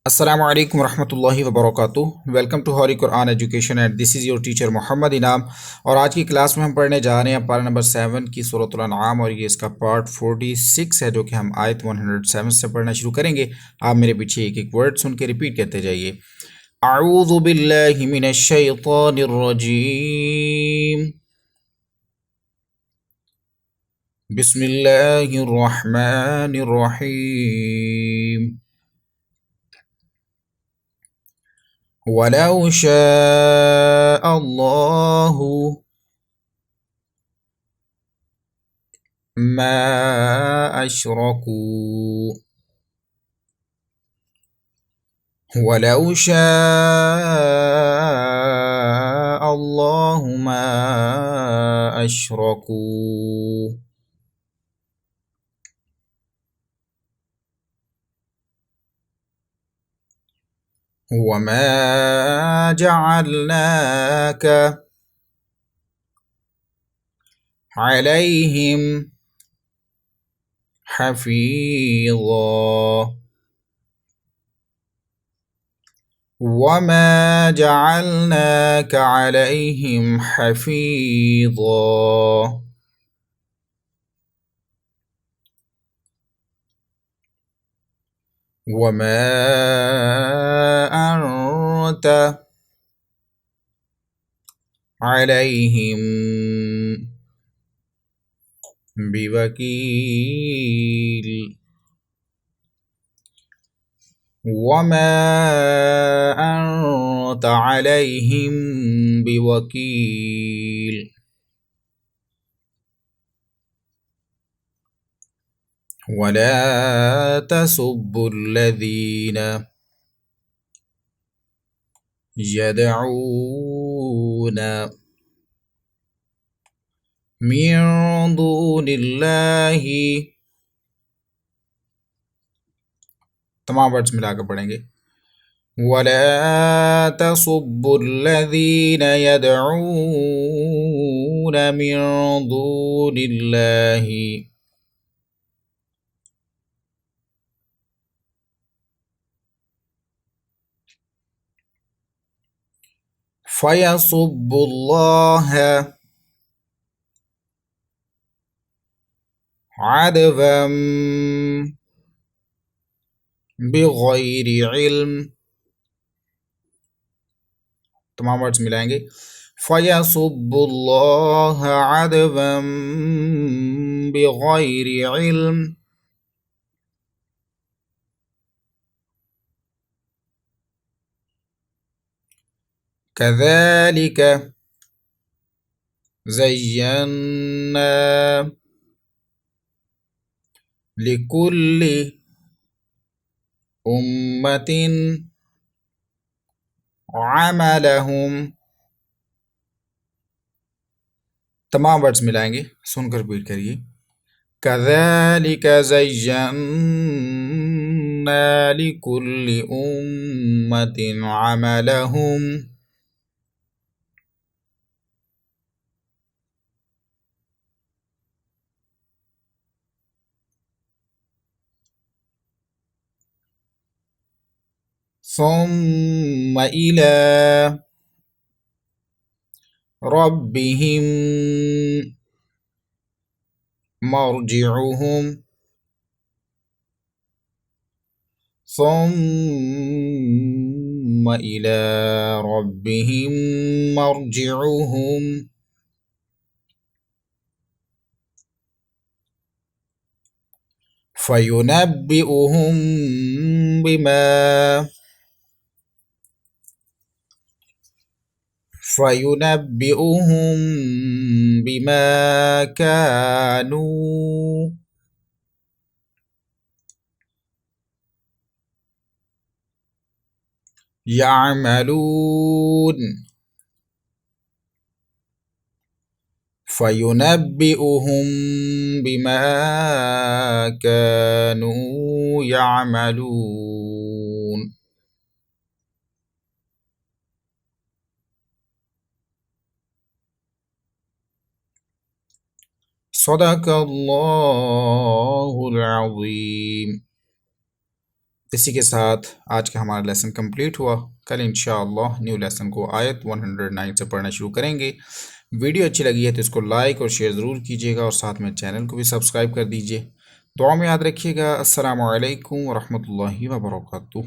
अस्सलामु अलैकुम रहमतुल्लाहि व बरकातुहू। Welcome to holy Quran education and this is your teacher Mohammad Inam. और आज की क्लास में हम पढ़ने जा रहे हैं पारा नंबर 7 की सूरतुल अनआम, और ये इसका पार्ट 46 है, जो कि हम आयत 107 से पढ़ना शुरू करेंगे। आप मेरे पीछे एक एक वर्ड सुन के रिपीट करते जाइए। अऊज़ु बिल्लाहि मिनश शैतानिर रजीम, बिस्मिल्लाहिर रहमानिर रहीम। वलौ शाअ अल्लाहु मा अशरकू, वलौ शाअ अल्लाहु मा अशरकू वमा जअलनाक अलैहिम हफीज़ा वमा जअलनाक अलैहिम हफीज़ा वमा अन्त अलैहिम बिवकील वमा अन्त अलैहिम बिवकील वला तसुब्बुल्लज़ीन यदऊन मिन दूनिल्लाहि। तमाम वर्ड्स मिलाकर पढ़ेंगे। वला तसुब्बुल्लज़ीन यदऊन मिन दूनिल्लाहि फयसुब्बुल्लाह अदवम बिगैरि इल्म। तमाम वर्ड्स मिलाएंगे। फयसुब्बुल्लाह अदवम बिगैरि इल्म कज़ालिक ज़य्यन्ना लिकुल्लि उम्मतिन अमलहुम। तमाम वर्ड्स मिलाएंगे, सुनकर रिपीट करिए। कज़ालिक ज़य्यन्ना लिकुल्लि उम्मतिन अमलहुम सुम्मा इला रब्बिहिम मर्जिउहुम सुम्मा इला रब्बिहिम मर्जिउहुम फयुनब्बिउहुम बिमा फयुनब्बिउहुम बिमा कानू यअमलून फयुनब्बिउहुम बिमा कानू यअमलून। सदक़ल्लाहुल अज़ीम। इसी के साथ आज का हमारा लेसन कंप्लीट हुआ। कल इंशाअल्लाह न्यू लेसन को आयत 109 से पढ़ना शुरू करेंगे। वीडियो अच्छी लगी है तो इसको लाइक और शेयर ज़रूर कीजिएगा और साथ में चैनल को भी सब्सक्राइब कर दीजिए। दुआ में याद रखिएगा। अस्सलामु अलैकुम व रहमतुल्लाहि व बरकातुहू।